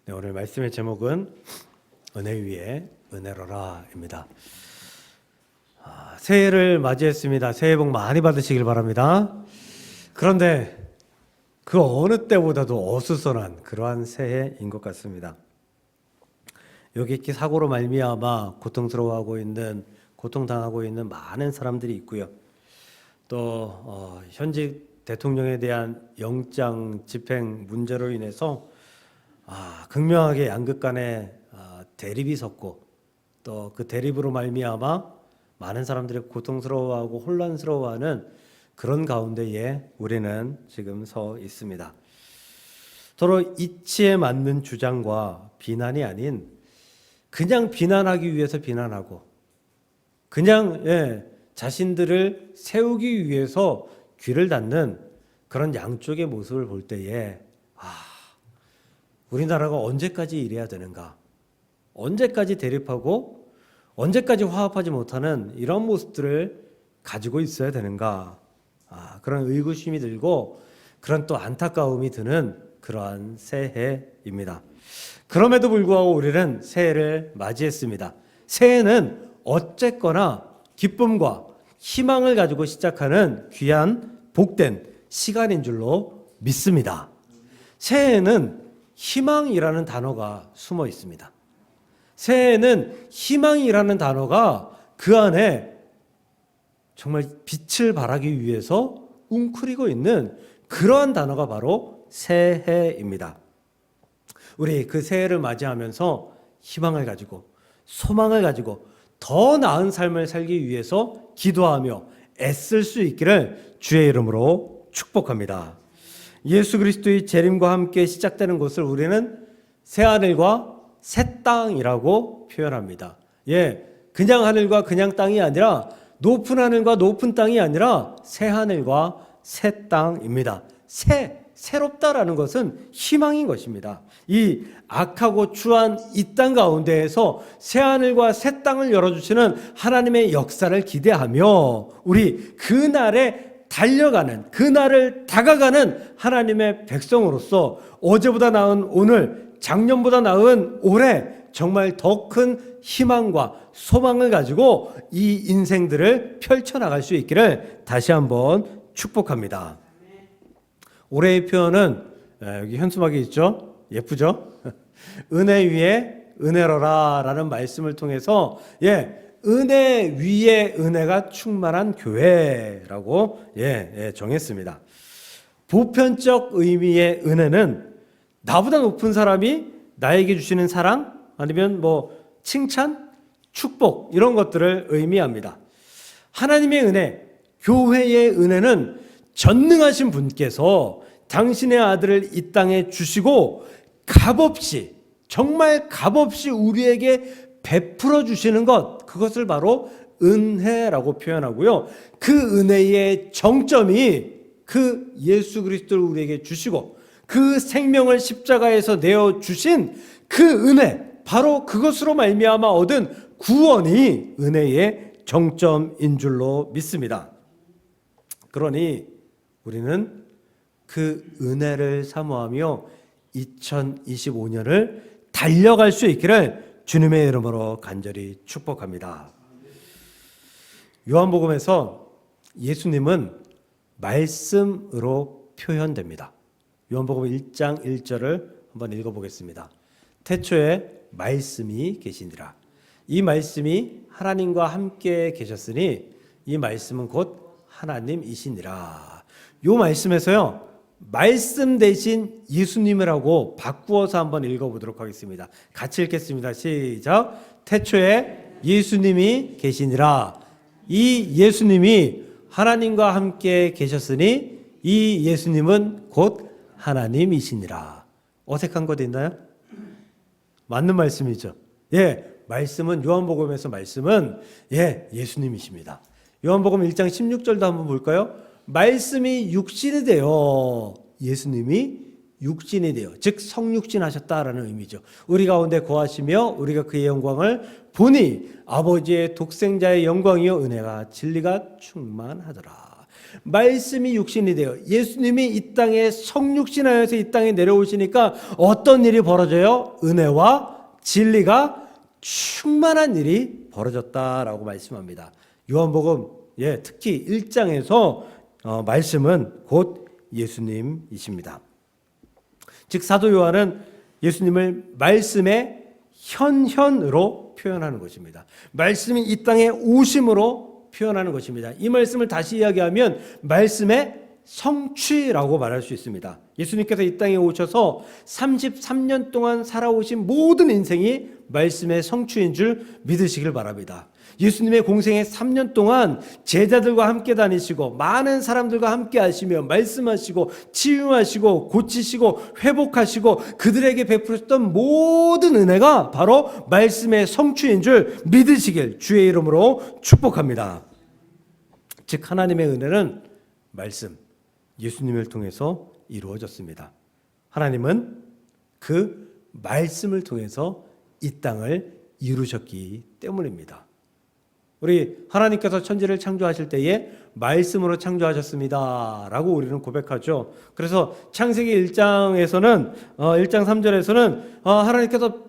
네, 오늘 말씀의 제목은 은혜 위에 은혜로라입니다. 새해를 맞이했습니다. 새해 복 많이 받으시길 바랍니다. 그런데 그 어느 때보다도 어수선한 그러한 새해인 것 같습니다. 여객기 사고로 말미암아 고통당하고 있는 많은 사람들이 있고요. 또 현직 대통령에 대한 영장 집행 문제로 인해서 극명하게 양극 간에 대립이 섰고, 또 그 대립으로 말미암아 많은 사람들이 고통스러워하고 혼란스러워하는 그런 가운데에 우리는 지금 서 있습니다. 서로 이치에 맞는 주장과 비난이 아닌 그냥 비난하기 위해서 비난하고, 그냥 자신들을 세우기 위해서 귀를 닫는 그런 양쪽의 모습을 볼 때에 우리나라가 언제까지 이래야 되는가? 언제까지 대립하고 언제까지 화합하지 못하는 이런 모습들을 가지고 있어야 되는가? 그런 의구심이 들고 그런 또 안타까움이 드는 그러한 새해입니다. 그럼에도 불구하고 우리는 새해를 맞이했습니다. 새해는 어쨌거나 기쁨과 희망을 가지고 시작하는 귀한 복된 시간인 줄로 믿습니다. 새해에는 희망이라는 단어가 숨어 있습니다. 새해에는 희망이라는 단어가 그 안에 정말 빛을 발하기 위해서 웅크리고 있는 그러한 단어가 바로 새해입니다. 우리 그 새해를 맞이하면서 희망을 가지고 소망을 가지고 더 나은 삶을 살기 위해서 기도하며 애쓸 수 있기를 주의 이름으로 축복합니다. 예수 그리스도의 재림과 함께 시작되는 것을 우리는 새하늘과 새 땅이라고 표현합니다. 그냥 하늘과 그냥 땅이 아니라 높은 하늘과 높은 땅이 아니라 새하늘과 새 땅입니다. 새롭다라는 것은 희망인 것입니다. 이 악하고 추한 이 땅 가운데에서 새하늘과 새 땅을 열어주시는 하나님의 역사를 기대하며 우리 그날에 달려가는, 그날을 다가가는 하나님의 백성으로서 어제보다 나은 오늘, 작년보다 나은 올해 정말 더 큰 희망과 소망을 가지고 이 인생들을 펼쳐나갈 수 있기를 다시 한번 축복합니다. 올해의 표현은 여기 현수막이 있죠? 예쁘죠? 은혜 위에 은혜로라 라는 말씀을 통해서 은혜 위에 은혜가 충만한 교회라고 정했습니다. 보편적 의미의 은혜는 나보다 높은 사람이 나에게 주시는 사랑, 아니면 칭찬, 축복 이런 것들을 의미합니다. 하나님의 은혜, 교회의 은혜는 전능하신 분께서 당신의 아들을 이 땅에 주시고 값없이, 정말 값없이 우리에게 베풀어 주시는 것, 그것을 바로 은혜라고 표현하고요. 그 은혜의 정점이 그 예수 그리스도를 우리에게 주시고 그 생명을 십자가에서 내어 주신 그 은혜, 바로 그것으로 말미암아 얻은 구원이 은혜의 정점인 줄로 믿습니다. 그러니 우리는 그 은혜를 사모하며 2025년을 달려갈 수 있기를 주님의 이름으로 간절히 축복합니다. 요한복음에서 예수님은 말씀으로 표현됩니다. 요한복음 1장 1절을 한번 읽어보겠습니다. 태초에 말씀이 계시니라. 이 말씀이 하나님과 함께 계셨으니 이 말씀은 곧 하나님이시니라. 이 말씀에서요, 말씀 대신 예수님이라고 바꾸어서 한번 읽어보도록 하겠습니다. 같이 읽겠습니다. 시작. 태초에 예수님이 계시니라. 이 예수님이 하나님과 함께 계셨으니 이 예수님은 곧 하나님이시니라. 어색한 것 있나요? 맞는 말씀이죠. 말씀은 요한복음에서 말씀은 예수님이십니다. 요한복음 1장 16절도 한번 볼까요? 말씀이 육신이 되어, 예수님이 육신이 되어, 즉 성육신 하셨다라는 의미죠. 우리 가운데 거하시며 우리가 그의 영광을 보니 아버지의 독생자의 영광이요 은혜가 진리가 충만하더라. 말씀이 육신이 되어 예수님이 이 땅에 성육신하여서 이 땅에 내려오시니까 어떤 일이 벌어져요? 은혜와 진리가 충만한 일이 벌어졌다라고 말씀합니다. 요한복음 특히 1장에서 말씀은 곧 예수님이십니다. 즉 사도 요한은 예수님을 말씀의 현현으로 표현하는 것입니다. 말씀이 이 땅에 오심으로 표현하는 것입니다. 이 말씀을 다시 이야기하면 말씀의 성취라고 말할 수 있습니다. 예수님께서 이 땅에 오셔서 33년 동안 살아오신 모든 인생이 말씀의 성취인 줄 믿으시길 바랍니다. 예수님의 공생의 3년 동안 제자들과 함께 다니시고 많은 사람들과 함께 하시며 말씀하시고 치유하시고 고치시고 회복하시고 그들에게 베푸셨던 모든 은혜가 바로 말씀의 성취인 줄 믿으시길 주의 이름으로 축복합니다. 즉 하나님의 은혜는 말씀, 예수님을 통해서 이루어졌습니다. 하나님은 그 말씀을 통해서 이 땅을 이루셨기 때문입니다. 우리 하나님께서 천지를 창조하실 때에 말씀으로 창조하셨습니다 라고 우리는 고백하죠. 그래서 창세기 1장에서는 1장 3절에서는 하나님께서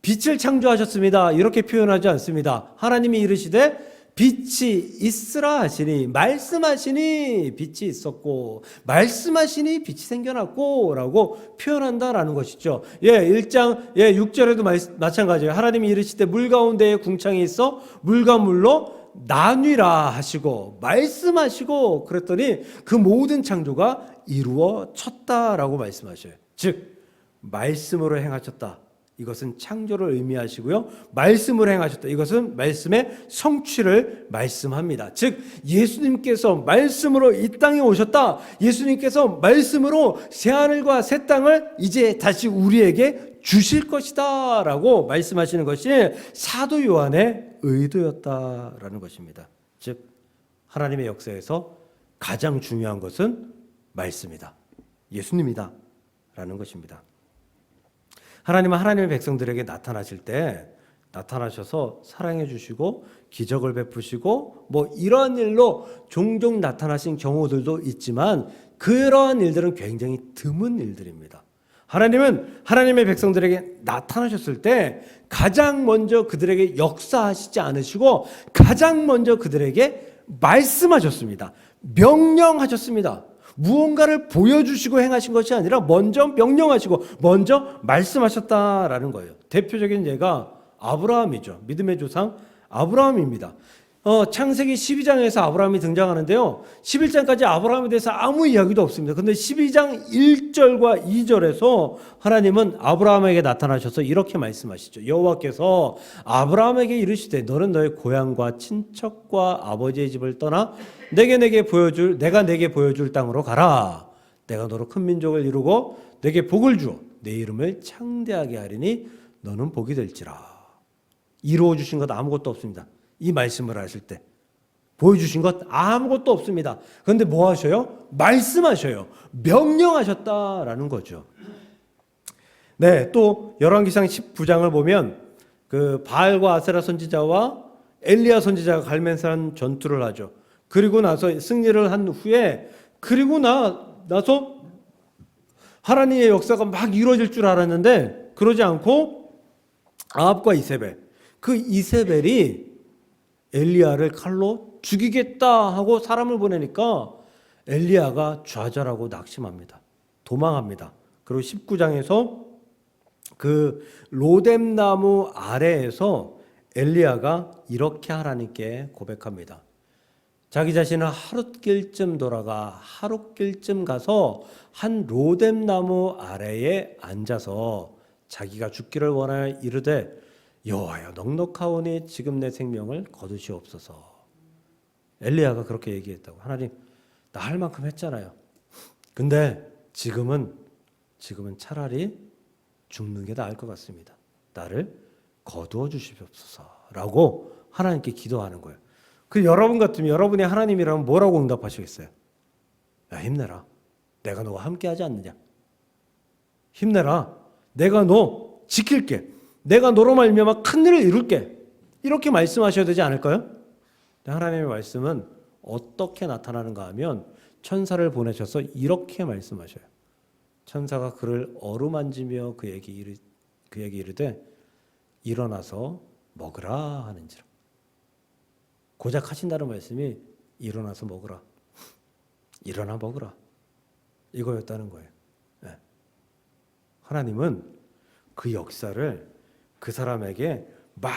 빛을 창조하셨습니다 이렇게 표현하지 않습니다. 하나님이 이르시되 빛이 있으라 하시니 말씀하시니 빛이 있었고 말씀하시니 빛이 생겨났고 라고 표현한다라는 것이죠. 1장 6절에도 마찬가지예요. 하나님이 이르시되 물 가운데에 궁창이 있어 물과 물로 나뉘라 하시고 말씀하시고 그랬더니 그 모든 창조가 이루어졌다라고 말씀하셔요. 즉 말씀으로 행하셨다. 이것은 창조를 의미하시고요. 말씀으로 행하셨다. 이것은 말씀의 성취를 말씀합니다. 즉 예수님께서 말씀으로 이 땅에 오셨다. 예수님께서 말씀으로 새하늘과 새 땅을 이제 다시 우리에게 주실 것이다 라고 말씀하시는 것이 사도 요한의 의도였다라는 것입니다. 즉 하나님의 역사에서 가장 중요한 것은 말씀이다. 예수님이다 라는 것입니다. 하나님은 하나님의 백성들에게 나타나실 때 나타나셔서 사랑해 주시고 기적을 베푸시고 이러한 일로 종종 나타나신 경우들도 있지만 그러한 일들은 굉장히 드문 일들입니다. 하나님은 하나님의 백성들에게 나타나셨을 때 가장 먼저 그들에게 역사하시지 않으시고 가장 먼저 그들에게 말씀하셨습니다. 명령하셨습니다. 무언가를 보여주시고 행하신 것이 아니라 먼저 명령하시고 먼저 말씀하셨다라는 거예요. 대표적인 예가 아브라함이죠. 믿음의 조상 아브라함입니다. 창세기 12장에서 아브라함이 등장하는데요. 11장까지 아브라함에 대해서 아무 이야기도 없습니다. 근데 12장 1절과 2절에서 하나님은 아브라함에게 나타나셔서 이렇게 말씀하시죠. 여호와께서 아브라함에게 이르시되 너는 너의 고향과 친척과 아버지의 집을 떠나 내가 내게 보여줄 땅으로 가라. 내가 너로 큰 민족을 이루고 내게 복을 주어 내 이름을 창대하게 하리니 너는 복이 될지라. 이루어 주신 것 아무것도 없습니다. 이 말씀을 하실 때 보여주신 것 아무것도 없습니다. 그런데 뭐 하셔요? 말씀하셔요. 명령하셨다라는 거죠. 네, 또 열왕기상 19장을 보면 그 바알과 아세라 선지자와 엘리야 선지자가 갈멜산 전투를 하죠. 그리고 나서 승리를 한 후에 그리고 나서 하나님의 역사가 막 이루어질 줄 알았는데 그러지 않고 아합과 이세벨, 그 이세벨이 엘리야를 칼로 죽이겠다 하고 사람을 보내니까 엘리야가 좌절하고 낙심합니다. 도망합니다. 그리고 19장에서 그 로뎀나무 아래에서 엘리야가 이렇게 하나님께 고백합니다. 자기 자신은 하룻길쯤 돌아가 하룻길쯤 가서 한 로뎀나무 아래에 앉아서 자기가 죽기를 원하여 이르되 여호와여 넉넉하오니 지금 내 생명을 거두시옵소서. 엘리야가 그렇게 얘기했다고. 하나님 나 할 만큼 했잖아요. 근데 지금은 차라리 죽는 게 나을 것 같습니다. 나를 거두어 주시옵소서라고 하나님께 기도하는 거예요. 그 여러분 같으면 여러분이 하나님이라면 뭐라고 응답하시겠어요? 야 힘내라. 내가 너와 함께하지 않느냐. 힘내라. 내가 너 지킬게. 내가 너로 말미암아 큰 일을 이룰게. 이렇게 말씀하셔야 되지 않을까요? 하나님의 말씀은 어떻게 나타나는가 하면 천사를 보내셔서 이렇게 말씀하셔요. 천사가 그를 어루만지며 그에게 이르되 일어나서 먹으라 하는지라. 고작 하신다는 말씀이 일어나서 먹으라. 일어나 먹으라. 이거였다는 거예요. 네. 하나님은 그 역사를 그 사람에게 막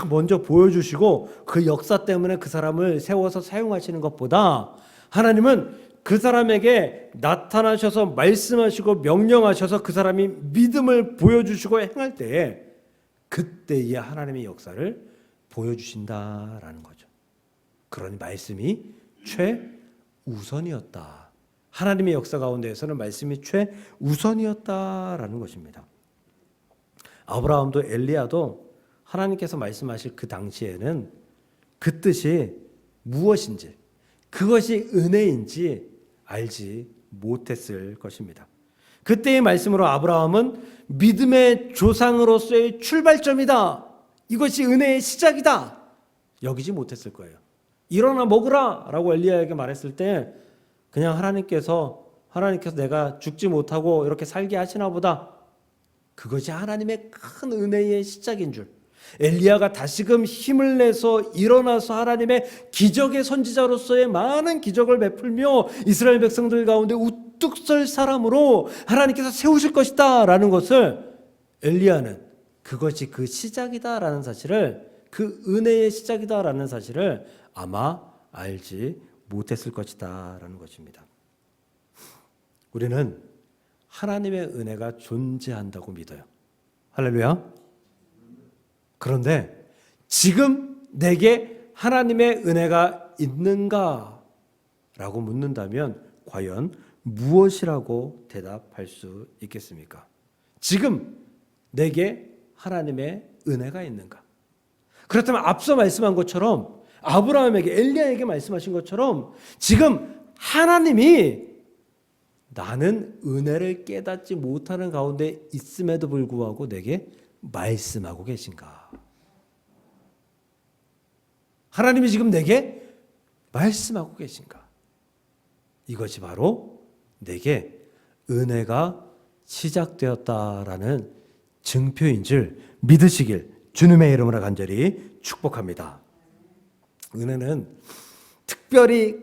먼저 보여주시고 그 역사 때문에 그 사람을 세워서 사용하시는 것보다 하나님은 그 사람에게 나타나셔서 말씀하시고 명령하셔서 그 사람이 믿음을 보여주시고 행할 때에 그때의 하나님의 역사를 보여주신다라는 거죠. 그러니 말씀이 최우선이었다. 하나님의 역사 가운데에서는 말씀이 최우선이었다라는 것입니다. 아브라함도 엘리야도 하나님께서 말씀하실 그 당시에는 그 뜻이 무엇인지 그것이 은혜인지 알지 못했을 것입니다. 그때의 말씀으로 아브라함은 믿음의 조상으로서의 출발점이다. 이것이 은혜의 시작이다. 여기지 못했을 거예요. 일어나 먹으라 라고 엘리야에게 말했을 때 그냥 하나님께서 내가 죽지 못하고 이렇게 살게 하시나 보다. 그것이 하나님의 큰 은혜의 시작인 줄. 엘리야가 다시금 힘을 내서 일어나서 하나님의 기적의 선지자로서의 많은 기적을 베풀며 이스라엘 백성들 가운데 우뚝 설 사람으로 하나님께서 세우실 것이다 라는 것을 엘리야는 그것이 그 시작이다 라는 사실을, 그 은혜의 시작이다 라는 사실을 아마 알지 못했을 것이다 라는 것입니다. 우리는 하나님의 은혜가 존재한다고 믿어요. 할렐루야. 그런데 지금 내게 하나님의 은혜가 있는가? 라고 묻는다면 과연 무엇이라고 대답할 수 있겠습니까? 지금 내게 하나님의 은혜가 있는가? 그렇다면 앞서 말씀한 것처럼 아브라함에게, 엘리야에게 말씀하신 것처럼 지금 하나님이 나는 은혜를 깨닫지 못하는 가운데 있음에도 불구하고 내게 말씀하고 계신가? 하나님이 지금 내게 말씀하고 계신가? 이것이 바로 내게 은혜가 시작되었다라는 증표인 줄 믿으시길 주님의 이름으로 간절히 축복합니다. 은혜는 특별히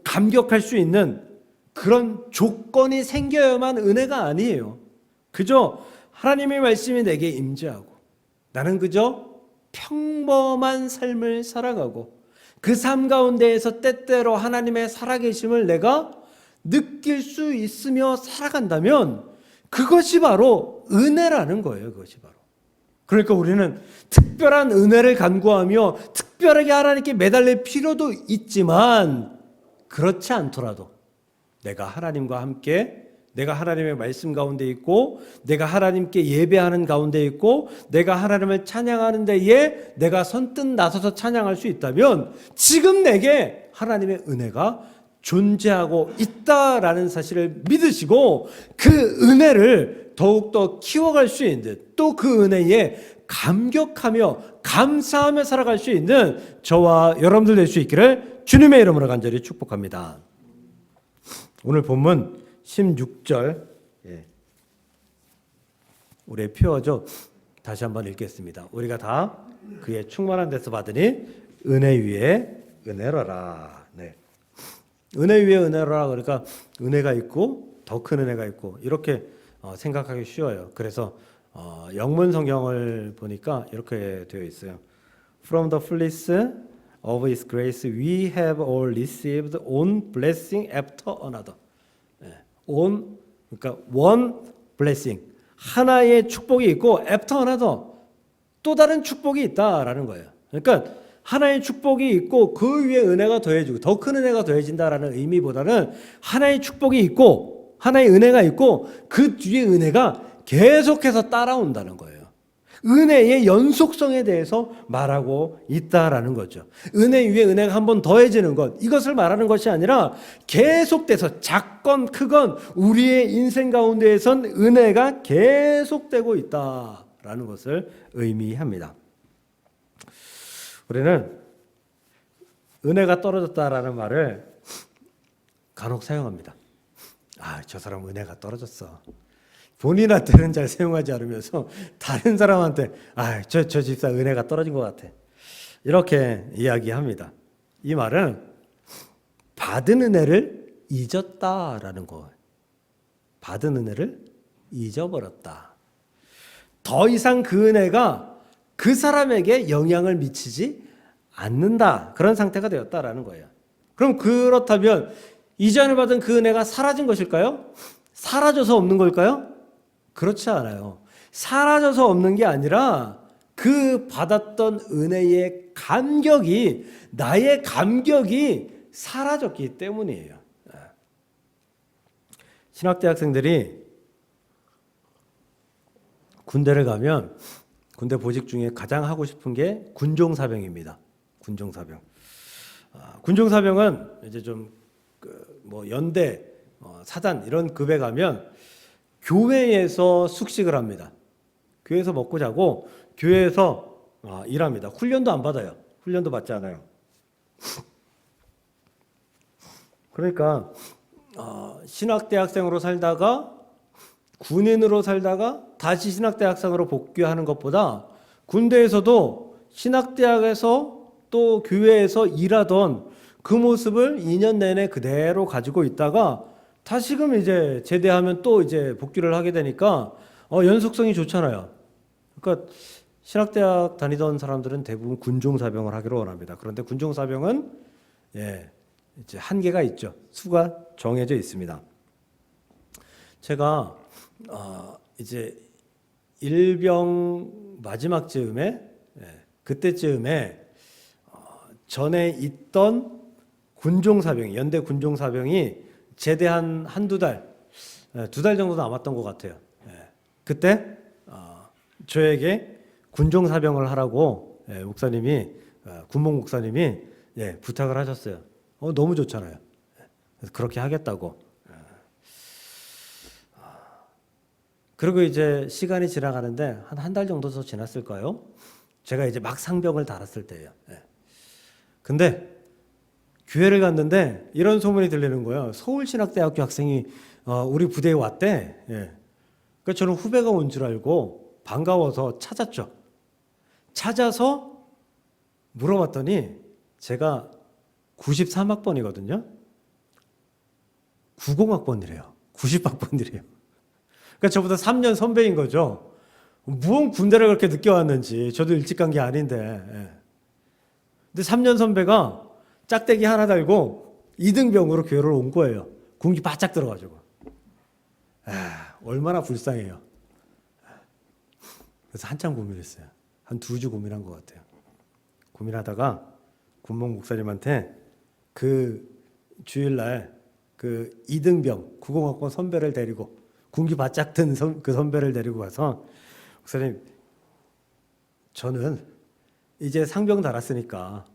감격할 수 있는 그런 조건이 생겨야만 은혜가 아니에요. 그저 하나님의 말씀이 내게 임재하고 나는 그저 평범한 삶을 살아가고 그 삶 가운데에서 때때로 하나님의 살아계심을 내가 느낄 수 있으며 살아간다면 그것이 바로 은혜라는 거예요. 그것이 바로. 그러니까 우리는 특별한 은혜를 간구하며 특별하게 하나님께 매달릴 필요도 있지만 그렇지 않더라도 내가 하나님과 함께, 내가 하나님의 말씀 가운데 있고 내가 하나님께 예배하는 가운데 있고 내가 하나님을 찬양하는 데에 내가 선뜻 나서서 찬양할 수 있다면 지금 내게 하나님의 은혜가 존재하고 있다라는 사실을 믿으시고 그 은혜를 더욱더 키워갈 수 있는, 또 그 은혜에 감격하며 감사하며 살아갈 수 있는 저와 여러분들 될 수 있기를 주님의 이름으로 간절히 축복합니다. 오늘 본문 16절 우리의 표어죠. 다시 한번 읽겠습니다. 우리가 다 그의 충만한 데서 받으니 은혜 위에 은혜로라. 네. 은혜 위에 은혜로라. 그러니까 은혜가 있고 더 큰 은혜가 있고 이렇게 생각하기 쉬워요. 그래서 영문 성경을 보니까 이렇게 되어 있어요. From the fullness of His grace we have all received one blessing after another. on, 그러니까 one blessing, 하나의 축복이 있고 after another, 또 다른 축복이 있다라는 거예요. 그러니까 하나의 축복이 있고 그 위에 은혜가 더해지고 더 큰 은혜가 더해진다라는 의미보다는 하나의 축복이 있고 하나의 은혜가 있고 그 뒤에 은혜가 계속해서 따라온다는 거예요. 은혜의 연속성에 대해서 말하고 있다라는 거죠. 은혜 위에 은혜가 한 번 더해지는 것, 이것을 말하는 것이 아니라 계속돼서 작건 크건 우리의 인생 가운데에선 은혜가 계속되고 있다라는 것을 의미합니다. 우리는 은혜가 떨어졌다라는 말을 간혹 사용합니다. 아, 저 사람 은혜가 떨어졌어. 본인한테는 잘 사용하지 않으면서 다른 사람한테 아, 저 집사 은혜가 떨어진 것 같아. 이렇게 이야기합니다. 이 말은 받은 은혜를 잊었다라는 거예요. 받은 은혜를 잊어버렸다. 더 이상 그 은혜가 그 사람에게 영향을 미치지 않는다. 그런 상태가 되었다라는 거예요. 그럼 그렇다면 이전에 받은 그 은혜가 사라진 것일까요? 사라져서 없는 걸까요? 그렇지 않아요. 사라져서 없는 게 아니라 그 받았던 은혜의 감격이, 나의 감격이 사라졌기 때문이에요. 신학대학생들이 군대를 가면 군대 보직 중에 가장 하고 싶은 게 군종사병입니다. 군종사병. 군종사병은 이제 좀 뭐 연대, 사단 이런 급에 가면 교회에서 숙식을 합니다. 교회에서 먹고 자고 교회에서 일합니다. 훈련도 안 받아요. 훈련도 받지 않아요. 그러니까 신학대학생으로 살다가 군인으로 살다가 다시 신학대학생으로 복귀하는 것보다 군대에서도 신학대학에서 또 교회에서 일하던 그 모습을 2년 내내 그대로 가지고 있다가 다시금 이제 제대하면 또 이제 복귀를 하게 되니까 연속성이 좋잖아요. 그러니까 신학대학 다니던 사람들은 대부분 군종사병을 하기로 원합니다. 그런데 군종사병은 이제 한계가 있죠. 수가 정해져 있습니다. 제가 이제 일병 마지막 즈음에 그때쯤에 전에 있던 군종사병이 연대 군종사병이 제대한 한두 달, 두 달 정도 남았던 것 같아요. 그때 저에게 군종사병을 하라고 목사님이 군목 목사님이 부탁을 하셨어요. 너무 좋잖아요. 그래서 그렇게 하겠다고. 그리고 이제 시간이 지나가는데 한 달 정도 더 지났을까요? 제가 이제 막 상병을 달았을 때예요. 근데 교회를 갔는데 이런 소문이 들리는 거예요. 서울신학대학교 학생이 우리 부대에 왔대. 그러니까 저는 후배가 온 줄 알고 반가워서 찾았죠. 찾아서 물어봤더니 제가 93학번이거든요. 90학번이래요. 90학번이래요. 그러니까 저보다 3년 선배인 거죠. 무언 군대를 그렇게 늦게 왔는지. 저도 일찍 간 게 아닌데. 근데 3년 선배가 짝대기 하나 달고 2등병으로 교회를 온 거예요. 군기 바짝 들어가지고. 얼마나 불쌍해요. 그래서 한참 고민했어요. 한 2주 고민한 것 같아요. 고민하다가 군목 목사님한테 그 주일날 그 2등병 90학번 선배를 데리고 군기 바짝 든 그 선배를 데리고 가서 목사님, 저는 이제 상병 달았으니까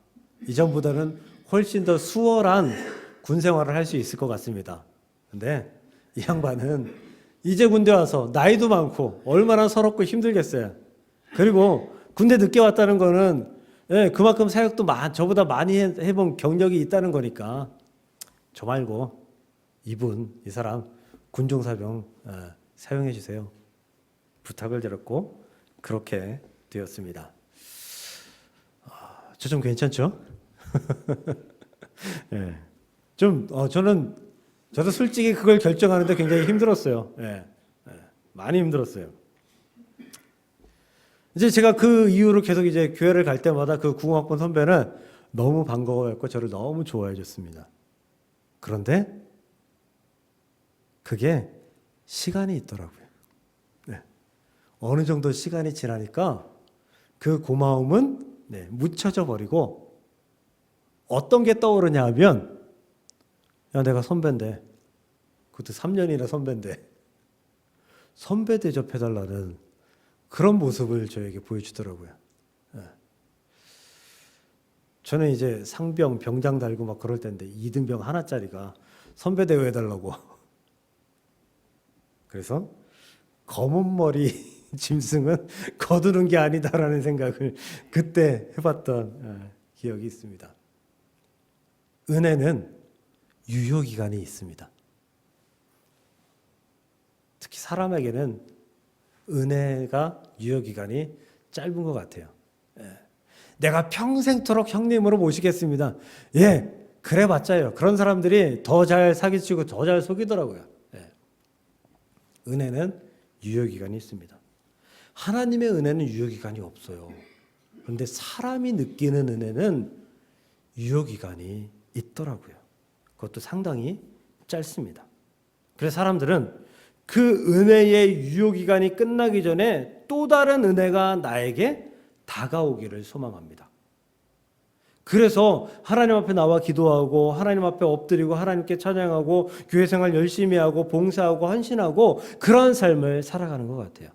이전보다는 훨씬 더 수월한 군 생활을 할 수 있을 것 같습니다. 근데 이 양반은 이제 군대 와서 나이도 많고 얼마나 서럽고 힘들겠어요. 그리고 군대 늦게 왔다는 거는 그만큼 사역도 저보다 많이 해본 경력이 있다는 거니까 저 말고 이 사람 군종사병 사용해 주세요. 부탁을 드렸고 그렇게 되었습니다. 저 좀 괜찮죠? 저도 솔직히 그걸 결정하는데 굉장히 힘들었어요. 많이 힘들었어요. 이제 제가 그 이후로 계속 이제 교회를 갈 때마다 그 90학번 선배는 너무 반가워했고 저를 너무 좋아해 줬습니다. 그런데 그게 시간이 있더라고요. 어느 정도 시간이 지나니까 그 고마움은 묻혀져 버리고 어떤 게 떠오르냐 하면 야, 내가 선배인데 그것도 3년이나 선배인데 선배 대접해달라는 그런 모습을 저에게 보여주더라고요. 저는 이제 상병, 병장 달고 막 그럴 때인데 2등병 하나짜리가 선배 대우해달라고. 그래서 검은 머리 짐승은 거두는 게 아니다라는 생각을 그때 해봤던 기억이 있습니다. 은혜는 유효기간이 있습니다. 특히 사람에게는 은혜가 유효기간이 짧은 것 같아요. 내가 평생토록 형님으로 모시겠습니다. 예, 그래 봤자요. 그런 사람들이 더 잘 사기치고 더 잘 속이더라고요. 은혜는 유효기간이 있습니다. 하나님의 은혜는 유효기간이 없어요. 그런데 사람이 느끼는 은혜는 유효기간이 있더라고요. 그것도 상당히 짧습니다. 그래서 사람들은 그 은혜의 유효기간이 끝나기 전에 또 다른 은혜가 나에게 다가오기를 소망합니다. 그래서 하나님 앞에 나와 기도하고 하나님 앞에 엎드리고 하나님께 찬양하고 교회 생활 열심히 하고 봉사하고 헌신하고 그런 삶을 살아가는 것 같아요.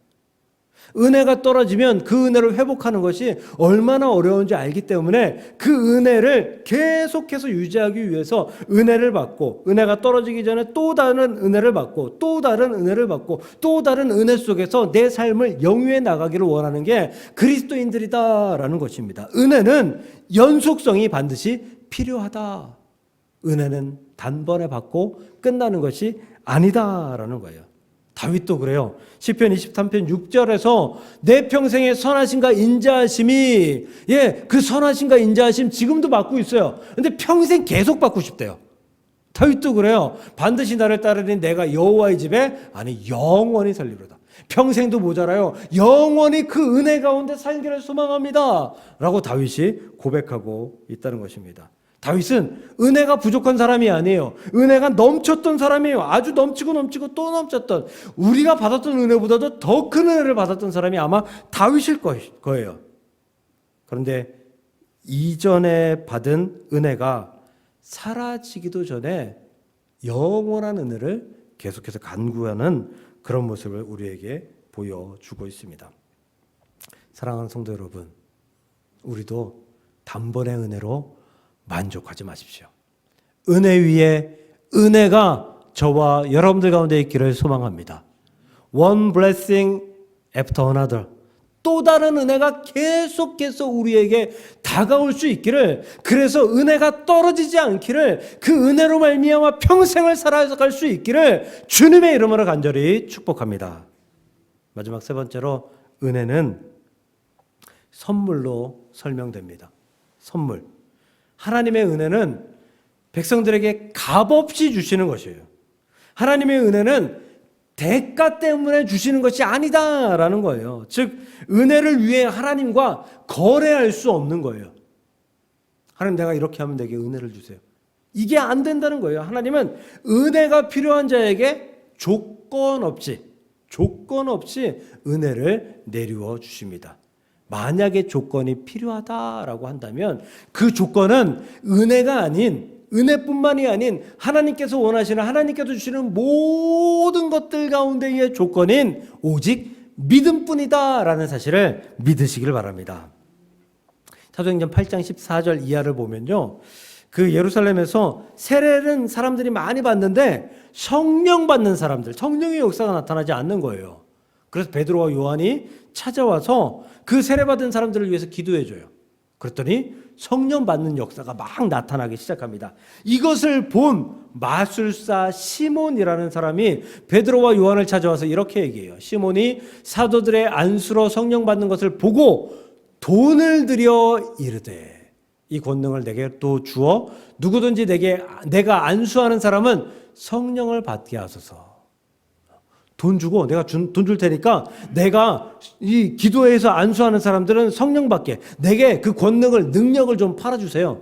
은혜가 떨어지면 그 은혜를 회복하는 것이 얼마나 어려운지 알기 때문에 그 은혜를 계속해서 유지하기 위해서 은혜를 받고 은혜가 떨어지기 전에 또 다른 은혜를 받고 또 다른 은혜를 받고 또 다른 은혜 속에서 내 삶을 영위해 나가기를 원하는 게 그리스도인들이다라는 것입니다. 은혜는 연속성이 반드시 필요하다. 은혜는 단번에 받고 끝나는 것이 아니다라는 거예요. 다윗도 그래요. 시편 23편 6절에서 내 평생의 선하심과 인자하심이 그 선하심과 인자하심 지금도 받고 있어요. 근데 평생 계속 받고 싶대요. 다윗도 그래요. 반드시 나를 따르니 내가 여호와의 집에 영원히 살리로다. 평생도 모자라요. 영원히 그 은혜 가운데 살기를 소망합니다. 라고 다윗이 고백하고 있다는 것입니다. 다윗은 은혜가 부족한 사람이 아니에요. 은혜가 넘쳤던 사람이에요. 아주 넘치고 또 넘쳤던, 우리가 받았던 은혜보다도 더 큰 은혜를 받았던 사람이 아마 다윗일 거예요. 그런데 이전에 받은 은혜가 사라지기도 전에 영원한 은혜를 계속해서 간구하는 그런 모습을 우리에게 보여주고 있습니다. 사랑하는 성도 여러분, 우리도 단번의 은혜로 만족하지 마십시오. 은혜 위에 은혜가 저와 여러분들 가운데 있기를 소망합니다. One blessing after another. 또 다른 은혜가 계속해서 우리에게 다가올 수 있기를, 그래서 은혜가 떨어지지 않기를, 그 은혜로 말미암아 평생을 살아갈 수 있기를 주님의 이름으로 간절히 축복합니다. 마지막 세 번째로, 은혜는 선물로 설명됩니다. 선물. 하나님의 은혜는 백성들에게 값없이 주시는 것이에요. 하나님의 은혜는 대가 때문에 주시는 것이 아니다라는 거예요. 즉, 은혜를 위해 하나님과 거래할 수 없는 거예요. 하나님, 내가 이렇게 하면 내게 은혜를 주세요. 이게 안 된다는 거예요. 하나님은 은혜가 필요한 자에게 조건 없이 은혜를 내리워 주십니다. 만약에 조건이 필요하다라고 한다면 그 조건은 은혜가 아닌, 은혜뿐만이 아닌 하나님께서 원하시는, 하나님께서 주시는 모든 것들 가운데의 조건인 오직 믿음뿐이다라는 사실을 믿으시길 바랍니다. 사도행전 8장 14절 이하를 보면요, 그 예루살렘에서 세례는 사람들이 많이 받는데 성령 받는 사람들, 성령의 역사가 나타나지 않는 거예요. 그래서 베드로와 요한이 찾아와서 그 세례받은 사람들을 위해서 기도해줘요. 그랬더니 성령 받는 역사가 막 나타나기 시작합니다. 이것을 본 마술사 시몬이라는 사람이 베드로와 요한을 찾아와서 이렇게 얘기해요. 시몬이 사도들의 안수로 성령 받는 것을 보고 돈을 들여 이르되, 이 권능을 내게 또 주어 누구든지 내가 안수하는 사람은 성령을 받게 하소서. 돈 주고, 내가 돈 줄 테니까 내가 이 기도회에서 안수하는 사람들은 성령 받게, 내게 그 권능을, 능력을 좀 팔아주세요.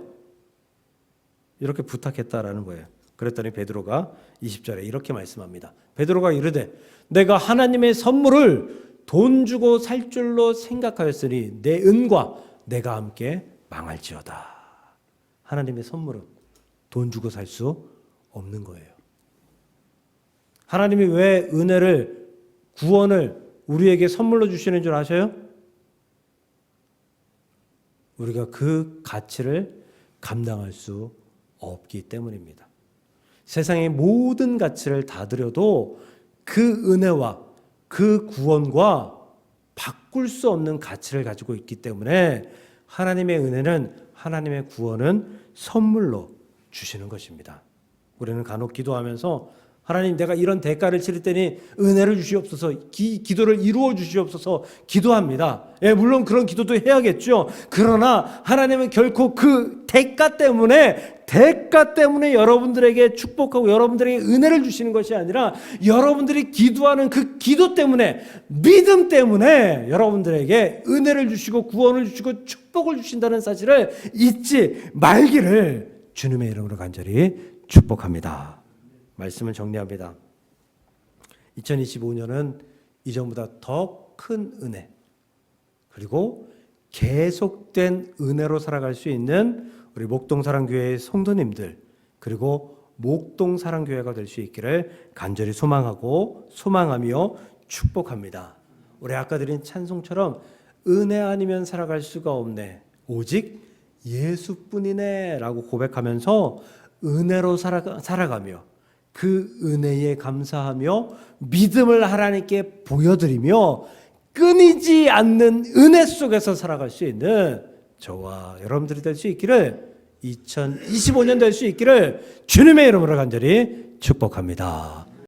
이렇게 부탁했다라는 거예요. 그랬더니 베드로가 20절에 이렇게 말씀합니다. 베드로가 이르되, 내가 하나님의 선물을 돈 주고 살 줄로 생각하였으니 내 은과 내가 함께 망할지어다. 하나님의 선물은 돈 주고 살 수 없는 거예요. 하나님이 왜 은혜를, 구원을 우리에게 선물로 주시는 줄 아셔요? 우리가 그 가치를 감당할 수 없기 때문입니다. 세상의 모든 가치를 다 들여도 그 은혜와 그 구원과 바꿀 수 없는 가치를 가지고 있기 때문에 하나님의 은혜는, 하나님의 구원은 선물로 주시는 것입니다. 우리는 간혹 기도하면서 하나님 내가 이런 대가를 치를 때니 은혜를 주시옵소서, 기도를 이루어 주시옵소서 기도합니다. 예, 물론 그런 기도도 해야겠죠. 그러나 하나님은 결코 그 대가 때문에 여러분들에게 축복하고 여러분들에게 은혜를 주시는 것이 아니라 여러분들이 기도하는 그 기도 때문에, 믿음 때문에 여러분들에게 은혜를 주시고 구원을 주시고 축복을 주신다는 사실을 잊지 말기를 주님의 이름으로 간절히 축복합니다. 말씀을 정리합니다. 2025년은 이전보다 더 큰 은혜, 그리고 계속된 은혜로 살아갈 수 있는 우리 목동사랑교회의 성도님들, 그리고 목동사랑교회가 될 수 있기를 간절히 소망하며 축복합니다. 우리 아까 드린 찬송처럼 은혜 아니면 살아갈 수가 없네, 오직 예수뿐이네 라고 고백하면서 은혜로 살아가며 그 은혜에 감사하며 믿음을 하나님께 보여드리며 끊이지 않는 은혜 속에서 살아갈 수 있는 저와 여러분들이 될 수 있기를, 2025년 될 수 있기를 주님의 이름으로 간절히 축복합니다.